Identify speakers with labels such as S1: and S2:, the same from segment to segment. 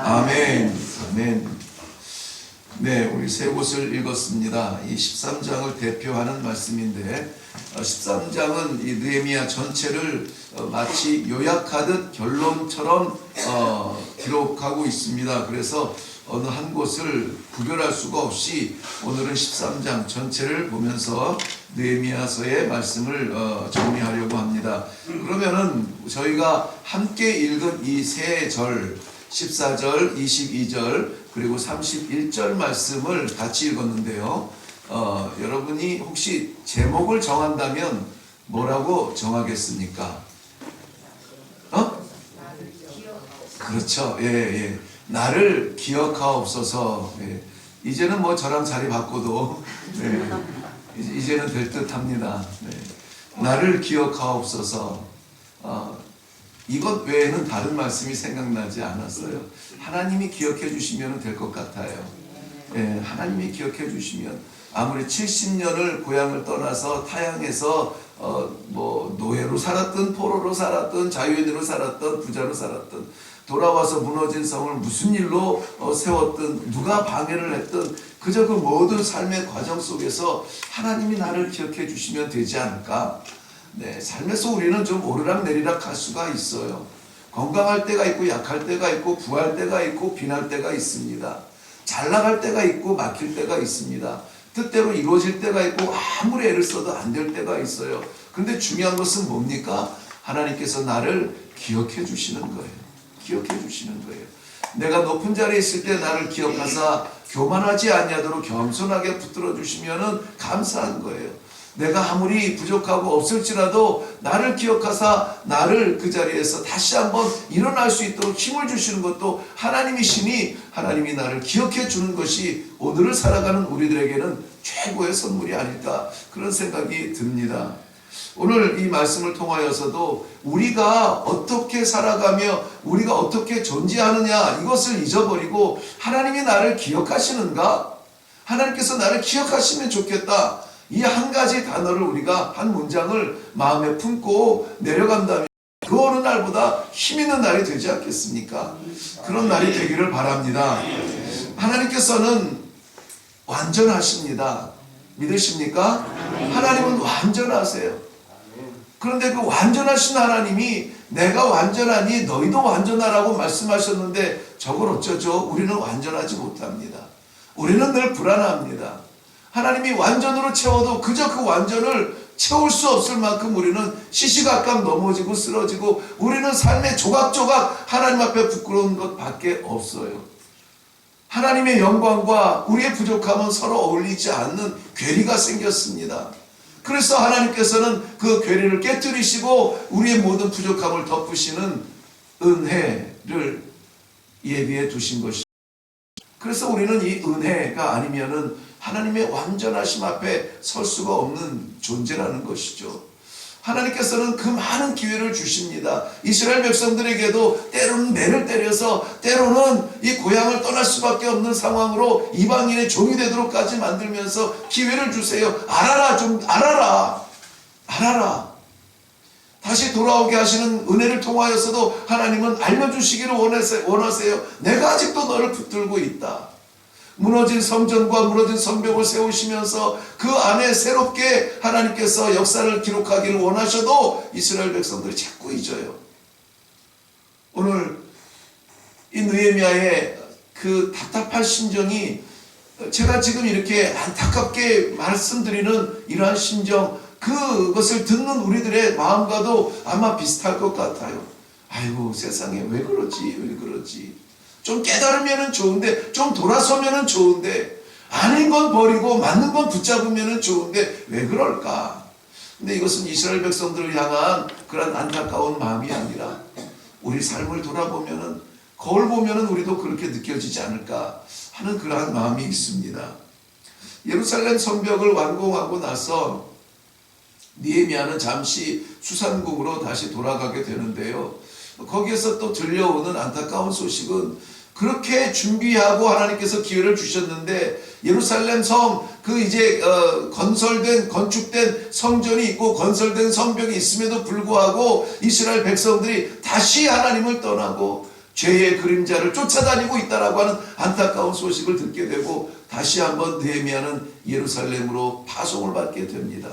S1: 아멘. 아멘. 네, 우리 세 곳을 읽었습니다. 이 13장을 대표하는 말씀인데 13장은 이 느헤미야 전체를 마치 요약하듯 결론처럼 기록하고 있습니다. 그래서 어느 한 곳을 구별할 수가 없이 오늘은 13장 전체를 보면서 느헤미야서의 말씀을 정리하려고 합니다. 그러면은 저희가 함께 읽은 이 세 절 14절, 22절 그리고 31절 말씀을 같이 읽었는데요. 여러분이 혹시 제목을 정한다면 뭐라고 정하겠습니까? 그렇죠. 예. 나를 기억하옵소서. 예. 이제는 뭐 저랑 자리 바꿔도 이제는 될 듯합니다. 나를 기억하옵소서. 이것 외에는 다른 말씀이 생각나지 않았어요. 하나님이 기억해 주시면 될 것 같아요. 예, 하나님이 기억해 주시면 아무리 70년을 고향을 떠나서 타향에서 뭐 노예로 살았든 포로로 살았든 자유인으로 살았든 부자로 살았든 돌아와서 무너진 성을 무슨 일로 세웠든 누가 방해를 했든 그저 그 모든 삶의 과정 속에서 하나님이 나를 기억해 주시면 되지 않을까. 네, 삶에서 우리는 좀 오르락내리락 할 수가 있어요. 건강할 때가 있고 약할 때가 있고 부할 때가 있고 빈할 때가 있습니다. 잘 나갈 때가 있고 막힐 때가 있습니다. 뜻대로 이루어질 때가 있고 아무리 애를 써도 안 될 때가 있어요. 그런데 중요한 것은 뭡니까? 하나님께서 나를 기억해 주시는 거예요. 기억해 주시는 거예요. 내가 높은 자리에 있을 때 나를 기억하사 교만하지 아니하도록 겸손하게 붙들어 주시면 감사한 거예요. 내가 아무리 부족하고 없을지라도 나를 기억하사 나를 그 자리에서 다시 한번 일어날 수 있도록 힘을 주시는 것도 하나님이시니 하나님이 나를 기억해 주는 것이 오늘을 살아가는 우리들에게는 최고의 선물이 아닐까 그런 생각이 듭니다. 오늘 이 말씀을 통하여서도 우리가 어떻게 살아가며 우리가 어떻게 존재하느냐 이것을 잊어버리고 하나님이 나를 기억하시는가? 하나님께서 나를 기억하시면 좋겠다. 이 한 가지 단어를 우리가 한 문장을 마음에 품고 내려간다면 그 어느 날보다 힘 있는 날이 되지 않겠습니까? 그런 날이 되기를 바랍니다. 하나님께서는 완전하십니다. 믿으십니까? 하나님은 완전하세요. 그런데 그 완전하신 하나님이 내가 완전하니 너희도 완전하라고 말씀하셨는데 저걸 어쩌죠? 우리는 완전하지 못합니다. 우리는 늘 불안합니다. 하나님이 완전으로 채워도 그저 그 완전을 채울 수 없을 만큼 우리는 시시각각 넘어지고 쓰러지고 우리는 삶의 조각조각 하나님 앞에 부끄러운 것밖에 없어요. 하나님의 영광과 우리의 부족함은 서로 어울리지 않는 괴리가 생겼습니다. 그래서 하나님께서는 그 괴리를 깨뜨리시고 우리의 모든 부족함을 덮으시는 은혜를 예비해 두신 것입니다. 그래서 우리는 이 은혜가 아니면은 하나님의 완전하심 앞에 설 수가 없는 존재라는 것이죠. 하나님께서는 그 많은 기회를 주십니다. 이스라엘 백성들에게도 때로는 매를 때려서 때로는 이 고향을 떠날 수밖에 없는 상황으로 이방인의 종이 되도록까지 만들면서 기회를 주세요. 알아라, 좀 알아라. 다시 돌아오게 하시는 은혜를 통하여서도 하나님은 알려주시기를 원하세요. 내가 아직도 너를 붙들고 있다. 무너진 성전과 무너진 성벽을 세우시면서 그 안에 새롭게 하나님께서 역사를 기록하기를 원하셔도 이스라엘 백성들이 자꾸 잊어요. 오늘 이 느헤미야의 그 답답한 심정이 제가 지금 이렇게 안타깝게 말씀드리는 이러한 심정, 그것을 듣는 우리들의 마음과도 아마 비슷할 것 같아요. 아이고 세상에 왜 그러지? 좀 깨달으면 좋은데, 좀 돌아서면 좋은데, 아닌 건 버리고 맞는 건 붙잡으면 좋은데 왜 그럴까? 근데 이것은 이스라엘 백성들을 향한 그런 안타까운 마음이 아니라 우리 삶을 돌아보면은 거울 보면은 우리도 그렇게 느껴지지 않을까 하는 그러한 마음이 있습니다. 예루살렘 성벽을 완공하고 나서 느헤미야는 잠시 수산국으로 다시 돌아가게 되는데요. 거기에서 또 들려오는 안타까운 소식은 그렇게 준비하고 하나님께서 기회를 주셨는데 예루살렘 성 그 이제 건축된 성전이 있고 건설된 성벽이 있음에도 불구하고 이스라엘 백성들이 다시 하나님을 떠나고 죄의 그림자를 쫓아다니고 있다라고 하는 안타까운 소식을 듣게 되고 다시 한번 느헤미야는 예루살렘으로 파송을 받게 됩니다.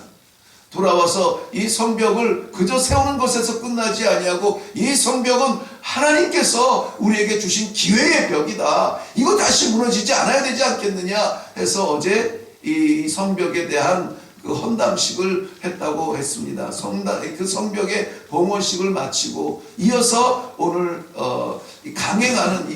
S1: 돌아와서 이 성벽을 그저 세우는 것에서 끝나지 아니하고 이 성벽은 하나님께서 우리에게 주신 기회의 벽이다. 이거 다시 무너지지 않아야 되지 않겠느냐 해서 어제 이 성벽에 대한 그 헌담식을 했다고 했습니다. 그 성벽의 봉헌식을 마치고 이어서 오늘 강행하는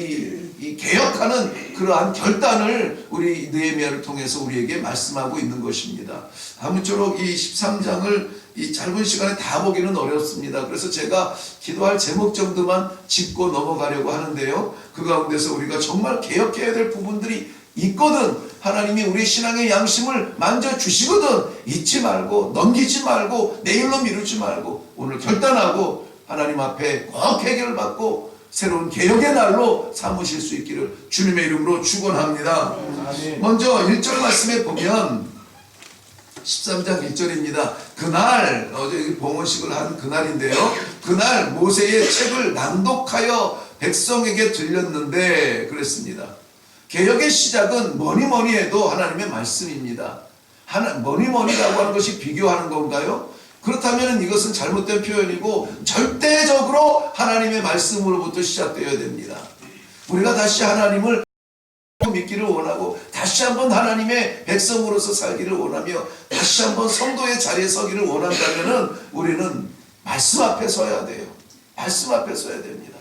S1: 이 개혁하는 그러한 결단을 우리 느헤미야를 통해서 우리에게 말씀하고 있는 것입니다. 아무쪼록 이 13장을 이 짧은 시간에 다 보기는 어렵습니다. 그래서 제가 기도할 제목 정도만 짚고 넘어가려고 하는데요. 그 가운데서 우리가 정말 개혁해야 될 부분들이 있거든. 하나님이 우리 신앙의 양심을 만져주시거든. 잊지 말고 넘기지 말고 내일로 미루지 말고 오늘 결단하고 하나님 앞에 꼭 해결받고 새로운 개혁의 날로 삼으실 수 있기를 주님의 이름으로 축원합니다. 먼저 1절 말씀에 보면 13장 1절입니다. 그날 어제 봉헌식을 한 그날인데요. 그날 모세의 책을 낭독하여 백성에게 들렸는데 그랬습니다. 개혁의 시작은 뭐니 해도 하나님의 말씀입니다. 뭐니라고 하는 것이 비교하는 건가요? 그렇다면 이것은 잘못된 표현이고 절대적으로 하나님의 말씀으로부터 시작되어야 됩니다. 우리가 다시 하나님을 믿기를 원하고 다시 한번 하나님의 백성으로서 살기를 원하며 다시 한번 성도의 자리에 서기를 원한다면 우리는 말씀 앞에 서야 돼요. 말씀 앞에 서야 됩니다.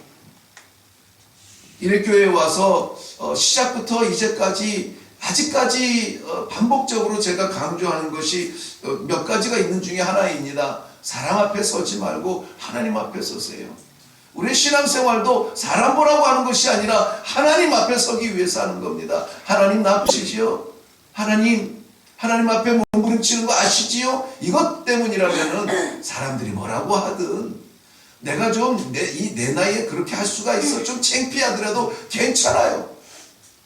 S1: 일회교회에 와서 시작부터 이제까지 아직까지 반복적으로 제가 강조하는 것이 몇 가지가 있는 중에 하나입니다. 사람 앞에 서지 말고 하나님 앞에 서세요. 우리의 신앙생활도 사람 보라고 하는 것이 아니라 하나님 앞에 서기 위해서 하는 겁니다. 하나님 나쁘시지요? 하나님 앞에 몸부림치는 거 아시지요? 이것 때문이라면 사람들이 뭐라고 하든 내가 좀 내 나이에 그렇게 할 수가 있어. 좀 창피하더라도 괜찮아요.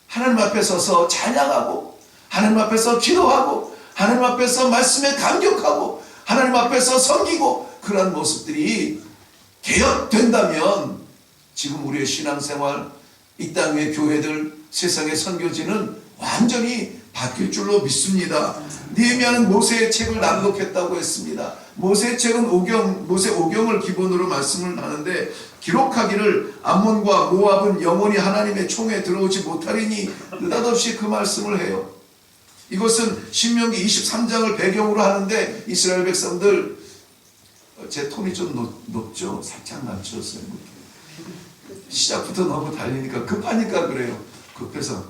S1: 하나님 앞에 서서 찬양하고 하나님 앞에서 기도하고 하나님 앞에서 말씀에 감격하고 하나님 앞에서 섬기고 그런 모습들이 개혁된다면 지금 우리의 신앙생활, 이 땅의 교회들, 세상의 선교지는 완전히 바뀔 줄로 믿습니다. 느헤미야는 모세의 책을 낭독했다고 했습니다. 모세의 책은 모세 오경을 기본으로 말씀을 하는데 기록하기를 암몬과 모압은 영원히 하나님의 총에 들어오지 못하리니 느닷없이 그 말씀을 해요. 이것은 신명기 23장을 배경으로 하는데 이스라엘 백성들 제 톤이 좀 높죠? 살짝 낮췄어요. 시작부터 너무 달리니까 급하니까 그래요. 급해서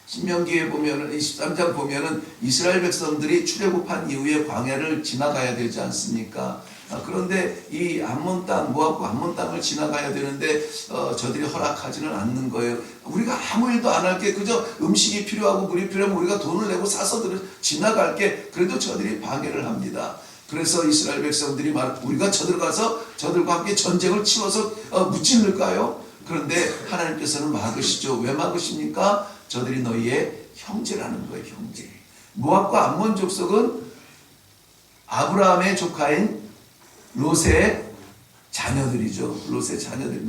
S1: 신명기에 보면은 23장 보면은 이스라엘 백성들이 출애굽한 이후에 광야를 지나가야 되지 않습니까? 그런데 이 암몬 땅, 모압과 암몬 땅을 지나가야 되는데 저들이 허락하지는 않는 거예요. 우리가 아무 일도 안 할게 그저 음식이 필요하고 물이 필요하면 우리가 돈을 내고 사서 지나갈게. 그래도 저들이 방해를 합니다. 그래서 이스라엘 백성들이 우리가 저들가서 저들과 함께 전쟁을 치러서 무찔를까요? 그런데 하나님께서는 막으시죠. 왜 막으십니까? 저들이 너희의 형제라는 거예요. 형제. 모압과 암몬 족속은 아브라함의 조카인 롯의 자녀들이죠. 롯의 자녀들.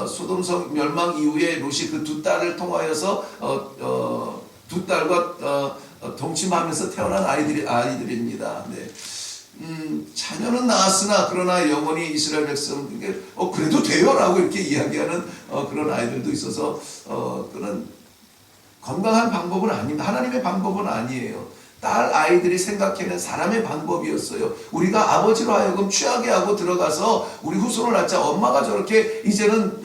S1: 소돔성 멸망 이후에 롯이 그 두 딸을 통하여서 두 딸과 동침하면서 태어난 아이들입니다. 네. 자녀는 낳았으나 그러나 영원히 이스라엘 백성에게 그래도 돼요라고 이렇게 이야기하는 그런 아이들도 있어서 그런 건강한 방법은 아닙니다. 하나님의 방법은 아니에요. 딸 아이들이 생각해낸 사람의 방법이었어요. 우리가 아버지로 하여금 취하게 하고 들어가서 우리 후손을 낳자. 엄마가 저렇게 이제는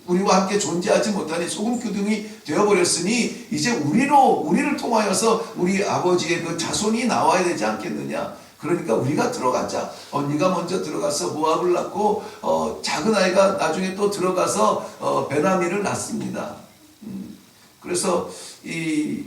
S1: 우리와 함께 존재하지 못하니 소금 기둥이 되어버렸으니 이제 우리를 통하여서 우리 아버지의 그 자손이 나와야 되지 않겠느냐. 그러니까 우리가 들어가자. 언니가 먼저 들어가서 모압을 낳고 작은 아이가 나중에 또 들어가서 베나미를 낳습니다. 그래서 이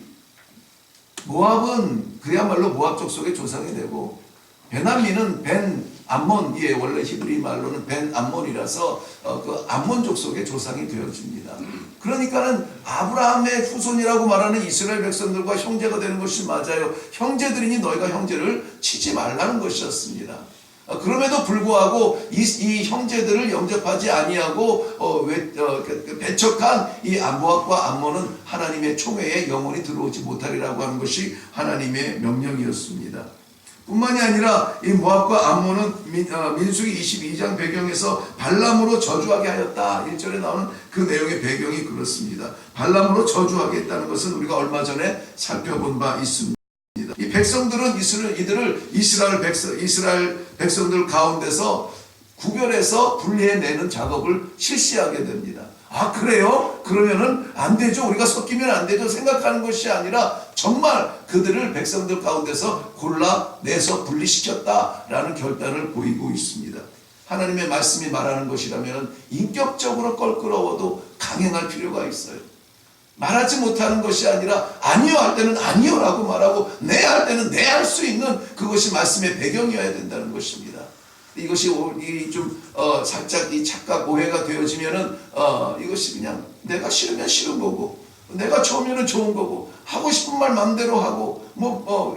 S1: 모압은 그야말로 모압 족속의 조상이 되고 베나미는 암몬, 원래 히브리 말로는 암몬이라서 그 암몬 족속의 조상이 되어집니다. 그러니까는 아브라함의 후손이라고 말하는 이스라엘 백성들과 형제가 되는 것이 맞아요. 형제들이니 너희가 형제를 치지 말라는 것이었습니다. 그럼에도 불구하고 이 형제들을 영접하지 아니하고 배척한 이 모압과 암몬은 하나님의 총회에 영원히 들어오지 못하리라고 하는 것이 하나님의 명령이었습니다. 뿐만이 아니라 이 모압과 암몬은 민수기 22장 배경에서 발람으로 저주하게 하였다. 1절에 나오는 그 내용의 배경이 그렇습니다. 발람으로 저주하게 했다는 것은 우리가 얼마 전에 살펴본 바 있습니다. 이 백성들은 이들을 이스라엘 백성들 가운데서 구별해서 분리해내는 작업을 실시하게 됩니다. 아, 그래요? 그러면은 안 되죠. 우리가 섞이면 안 되죠. 생각하는 것이 아니라 정말 그들을 백성들 가운데서 골라내서 분리시켰다라는 결단을 보이고 있습니다. 하나님의 말씀이 말하는 것이라면 인격적으로 껄끄러워도 강행할 필요가 있어요. 말하지 못하는 것이 아니라 아니요 할 때는 아니요라고 말하고 네 할 때는 네 할 수 있는 그것이 말씀의 배경이어야 된다는 것입니다. 이것이 좀 살짝 이 착각 오해가 되어지면은 이것이 그냥 내가 싫으면 싫은 거고 내가 좋으면은 좋은 거고 하고 싶은 말 마음대로 하고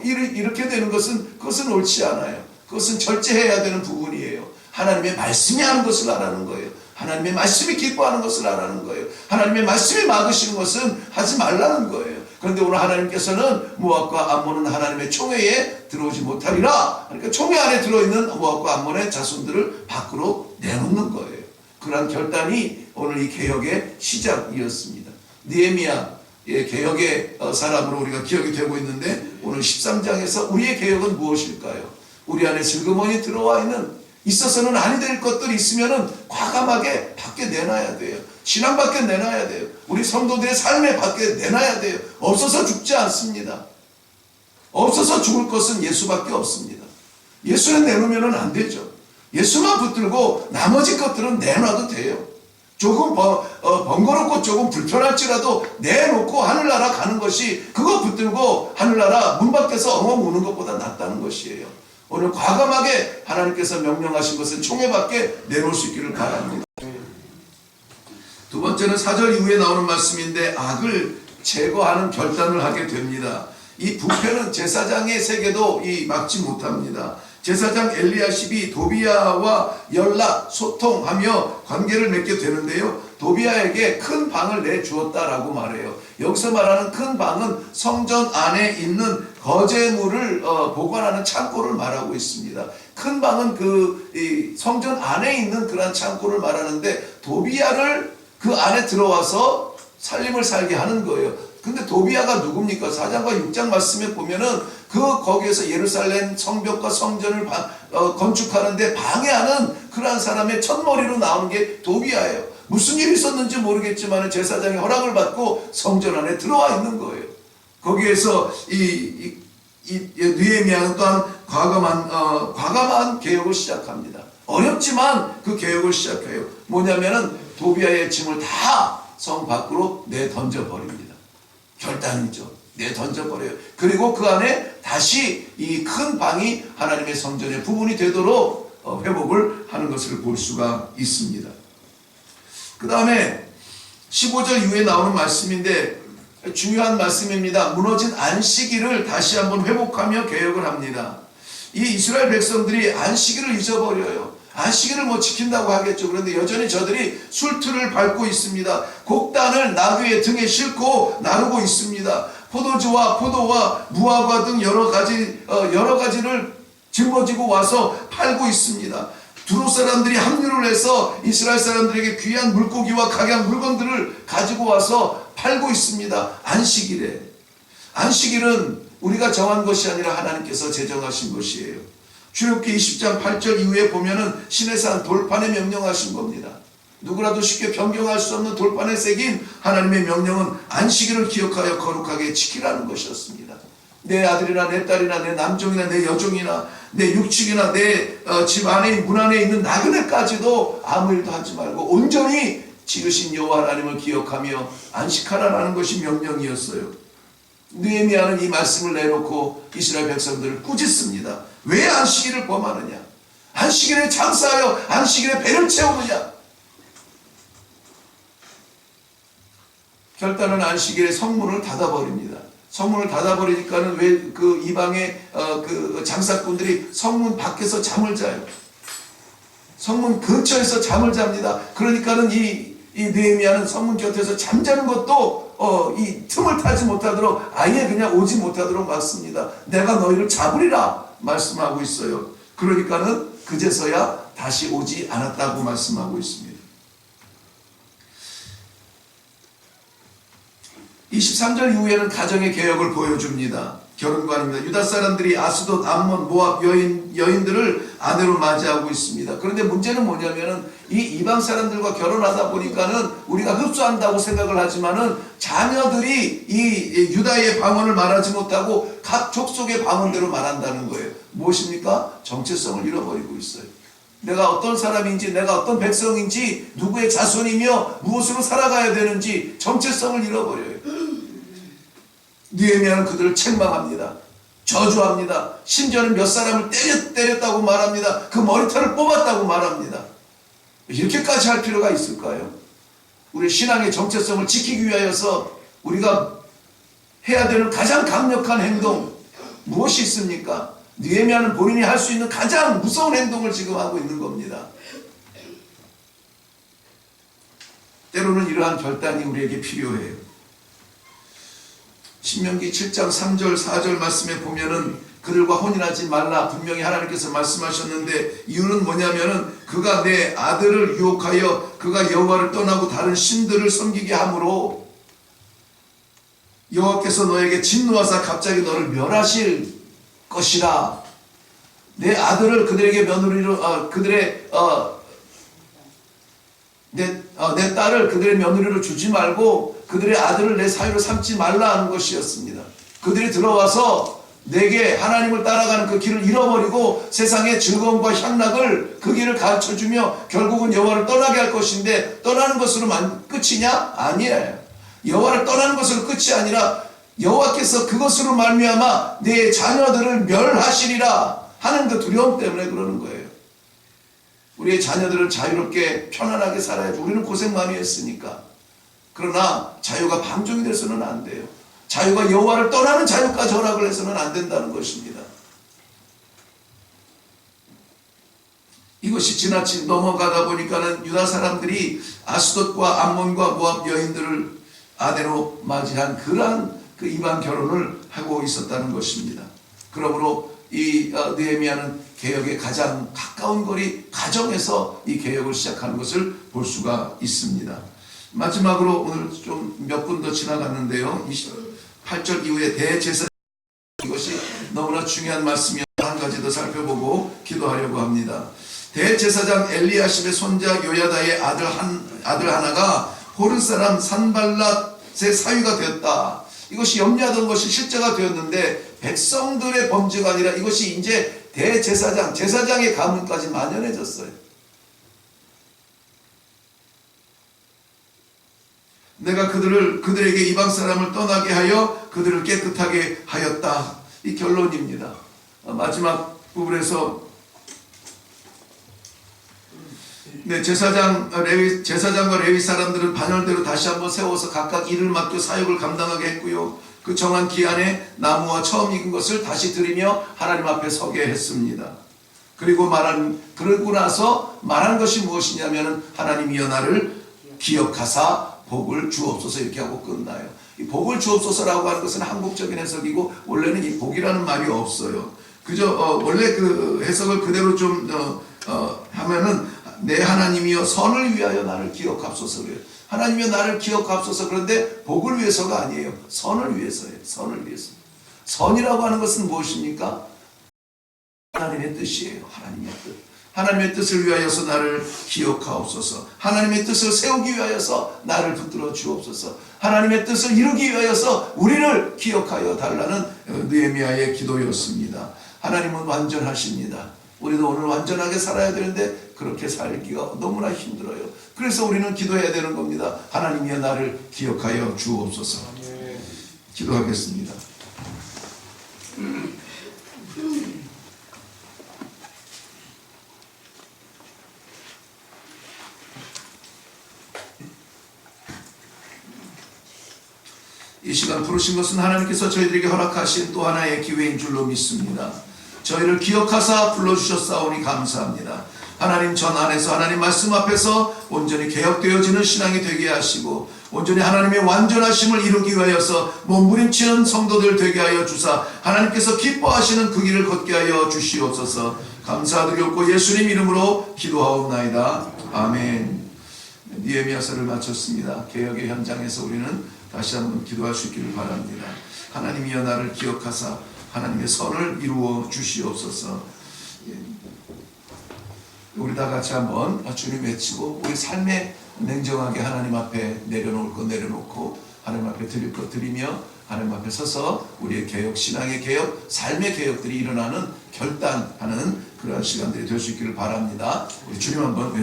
S1: 이렇게 되는 그것은 옳지 않아요. 그것은 절제해야 되는 부분이에요. 하나님의 말씀이 하는 것을 하라는 거예요. 하나님의 말씀이 기뻐하는 것을 하라는 거예요. 하나님의 말씀이 막으시는 것은 하지 말라는 거예요. 그런데 오늘 하나님께서는 모압과 암몬은 하나님의 총회에 들어오지 못하리라. 그러니까 총회 안에 들어있는 모압과 암몬의 자손들을 밖으로 내놓는 거예요. 그러한 결단이 오늘 이 개혁의 시작이었습니다. 느헤미야 개혁의 사람으로 우리가 기억이 되고 있는데 오늘 13장에서 우리의 개혁은 무엇일까요? 우리 안에 슬그머니 들어와 있어서는 아니 될 것들이 있으면은 과감하게 밖에 내놔야 돼요. 신앙 밖에 내놔야 돼요. 우리 성도들의 삶에 밖에 내놔야 돼요. 없어서 죽지 않습니다. 없어서 죽을 것은 예수밖에 없습니다. 예수는 내놓으면 안 되죠. 예수만 붙들고 나머지 것들은 내놔도 돼요. 조금 번거롭고 조금 불편할지라도 내놓고 하늘나라 가는 것이 그거 붙들고 하늘나라 문 밖에서 엉엉 우는 것보다 낫다는 것이에요. 오늘 과감하게 하나님께서 명령하신 것은 총회 밖에 내놓을 수 있기를 바랍니다. 두 번째는 4절 이후에 나오는 말씀인데 악을 제거하는 결단을 하게 됩니다. 이 부패는 제사장의 세계도 막지 못합니다. 제사장 엘리야십이 도비야와 연락, 소통하며 관계를 맺게 되는데요. 도비야에게 큰 방을 내주었다라고 말해요. 여기서 말하는 큰 방은 성전 안에 있는 거제물을 보관하는 창고를 말하고 있습니다. 큰 방은 이 성전 안에 있는 그런 창고를 말하는데 도비야를 그 안에 들어와서 살림을 살게 하는 거예요. 근데 도비야가 누굽니까? 4장과 6장 말씀에 보면은 거기에서 예루살렘 성벽과 성전을 건축하는데 방해하는 그러한 사람의 첫머리로 나오는 게 도비야예요. 무슨 일이 있었는지 모르겠지만 제사장의 허락을 받고 성전 안에 들어와 있는 거예요. 거기에서 느헤미야는 또한 과감한 개혁을 시작합니다. 어렵지만 그 개혁을 시작해요. 뭐냐면은 도비야의 짐을 다 성 밖으로 내던져 버립니다. 결단이죠. 내던져버려요. 그리고 그 안에 다시 이 큰 방이 하나님의 성전의 부분이 되도록 회복을 하는 것을 볼 수가 있습니다. 그 다음에 15절 이후에 나오는 말씀인데 중요한 말씀입니다. 무너진 안식일을 다시 한번 회복하며 개혁을 합니다. 이 이스라엘 백성들이 안식일을 잊어버려요. 안식일을 지킨다고 하겠죠. 그런데 여전히 저들이 술틀을 밟고 있습니다. 곡단을 나귀의 등에 싣고 나르고 있습니다. 포도주와 포도와 무화과 등 여러 가지를 짊어지고 와서 팔고 있습니다. 두로 사람들이 합류를 해서 이스라엘 사람들에게 귀한 물고기와 각양 물건들을 가지고 와서 팔고 있습니다. 안식일에. 안식일은 우리가 정한 것이 아니라 하나님께서 제정하신 것이에요. 출애굽기 20장 8절 이후에 보면은 시내산 돌판에 명령하신 겁니다. 누구라도 쉽게 변경할 수 없는 돌판에 새긴 하나님의 명령은 안식일을 기억하여 거룩하게 지키라는 것이었습니다. 내 아들이나 내 딸이나 내 남종이나 내 여종이나 내 육축이나 내 집 안에 문 안에 있는 나그네까지도 아무 일도 하지 말고 온전히 지으신 여호와 하나님을 기억하며 안식하라라는 것이 명령이었어요. 느헤미야는 이 말씀을 내놓고 이스라엘 백성들을 꾸짖습니다. 왜 안식일을 범하느냐? 안식일에 장사하여 안식일에 배를 채우느냐? 결단은 안식일에 성문을 닫아버립니다. 성문을 닫아버리니까는 왜 그 이방의 그 장사꾼들이 성문 밖에서 잠을 자요? 성문 근처에서 잠을 잡니다. 그러니까는 이 느헤미야는 성문 곁에서 잠자는 것도 이 틈을 타지 못하도록 아예 그냥 오지 못하도록 막습니다. 내가 너희를 잡으리라 말씀하고 있어요. 그러니까는 그제서야 다시 오지 않았다고 말씀하고 있습니다. 23절 이후에는 가정의 개혁을 보여줍니다. 결혼관입니다. 유다 사람들이 아스돗, 암몬, 모압 여인들을 아내로 맞이하고 있습니다. 그런데 문제는 뭐냐면은 이 이방 사람들과 결혼하다 보니까는 우리가 흡수한다고 생각을 하지만은 자녀들이 이 유다의 방언을 말하지 못하고 각 족속의 방언대로 말한다는 거예요. 무엇입니까? 정체성을 잃어버리고 있어요. 내가 어떤 사람인지, 내가 어떤 백성인지, 누구의 자손이며 무엇으로 살아가야 되는지 정체성을 잃어버려요. 느헤미야는 그들을 책망합니다. 저주합니다. 심지어는 몇 사람을 때렸다고 말합니다. 그 머리털을 뽑았다고 말합니다. 이렇게까지 할 필요가 있을까요? 우리 신앙의 정체성을 지키기 위하여서 우리가 해야 되는 가장 강력한 행동 무엇이 있습니까? 느헤미야는 본인이 할 수 있는 가장 무서운 행동을 지금 하고 있는 겁니다. 때로는 이러한 결단이 우리에게 필요해요. 신명기 7장 3절 4절 말씀에 보면은 그들과 혼인하지 말라 분명히 하나님께서 말씀하셨는데, 이유는 뭐냐면은 그가 내 아들을 유혹하여 그가 여호와를 떠나고 다른 신들을 섬기게 함으로 여호와께서 너에게 진노하사 갑자기 너를 멸하실 것이라. 내 아들을 그들에게 며느리로 내 딸을 그들의 며느리로 주지 말고 그들의 아들을 내 사위로 삼지 말라 하는 것이었습니다. 그들이 들어와서 내게 하나님을 따라가는 그 길을 잃어버리고 세상의 즐거움과 향락을 그 길을 가르쳐주며 결국은 여호와를 떠나게 할 것인데, 떠나는 것으로만 끝이냐? 아니에요. 여호와를 떠나는 것으로 끝이 아니라 여호와께서 그것으로 말미암아 내 자녀들을 멸하시리라 하는 그 두려움 때문에 그러는 거예요. 우리의 자녀들은 자유롭게 편안하게 살아야지. 우리는 고생 많이 했으니까. 그러나 자유가 방종이 돼서는 안 돼요. 자유가 여호와를 떠나는 자유까지 허락을 해서는 안 된다는 것입니다. 이것이 지나치 넘어가다 보니까는 유다 사람들이 아스돗과 암몬과 모압 여인들을 아내로 맞이한 그러한 그 이방 결혼을 하고 있었다는 것입니다. 그러므로 이 느헤미야는 개혁의 가장 가까운 거리 가정에서 이 개혁을 시작하는 것을 볼 수가 있습니다. 마지막으로 오늘 좀 몇 분 더 지나갔는데요. 28절 이후에 대제사장, 이것이 너무나 중요한 말씀이어 한 가지 더 살펴보고 기도하려고 합니다. 대제사장 엘리야십의 손자 요야다의 아들 하나가 호르 사람 산발랏의 사위가 되었다. 이것이 염려하던 것이 실제가 되었는데 백성들의 범죄가 아니라 이것이 이제 대제사장, 제사장의 가문까지 만연해졌어요. 내가 그들에게 이방 사람을 떠나게 하여 그들을 깨끗하게 하였다. 이 결론입니다. 마지막 부분에서 제사장과 레위 사람들은 반열대로 다시 한번 세워서 각각 일을 맡겨 사역을 감당하게 했고요. 그 정한 기한에 나무와 처음 익은 것을 다시 드리며 하나님 앞에 서게 했습니다. 그러고 나서 말한 것이 무엇이냐면은 하나님이여 나를 기억하사 복을 주옵소서 이렇게 하고 끝나요. 이 복을 주옵소서라고 하는 것은 한국적인 해석이고 원래는 이 복이라는 말이 없어요. 그저 원래 그 해석을 그대로 좀 하면은 내 하나님이여 선을 위하여 나를 기억합소서 그래요. 하나님이여 나를 기억합소서. 그런데 복을 위해서가 아니에요. 선을 위해서예요. 선을 위해서. 선이라고 하는 것은 무엇입니까? 하나님의 뜻이에요. 하나님의 뜻. 하나님의 뜻을 위하여서 나를 기억하옵소서. 하나님의 뜻을 세우기 위하여서 나를 붙들어 주옵소서. 하나님의 뜻을 이루기 위하여서 우리를 기억하여 달라는 느헤미야의 기도였습니다. 하나님은 완전하십니다. 우리도 오늘 완전하게 살아야 되는데 그렇게 살기가 너무나 힘들어요. 그래서 우리는 기도해야 되는 겁니다. 하나님이여 나를 기억하여 주옵소서. 기도하겠습니다. 이 시간 부르신 것은 하나님께서 저희들에게 허락하신 또 하나의 기회인 줄로 믿습니다. 저희를 기억하사 불러주셨사오니 감사합니다. 하나님 전 안에서 하나님 말씀 앞에서 온전히 개혁되어지는 신앙이 되게 하시고 온전히 하나님의 완전하심을 이루기 위하여서 몸부림치는 성도들 되게 하여 주사 하나님께서 기뻐하시는 그 길을 걷게 하여 주시옵소서. 감사드렸고 예수님 이름으로 기도하옵나이다. 아멘. 느헤미야서를 마쳤습니다. 개혁의 현장에서 우리는 다시 한번 기도할 수 있기를 바랍니다. 하나님이여 나를 기억하사 하나님의 선을 이루어 주시옵소서. 우리 다 같이 한번 주님 외치고 우리 삶에 냉정하게 하나님 앞에 내려놓을 것 내려놓고 하나님 앞에 드릴 것 드리며 하나님 앞에 서서 우리의 개혁, 신앙의 개혁, 삶의 개혁들이 일어나는 결단하는 그러한 시간들이 될 수 있기를 바랍니다. 우리 주님 한번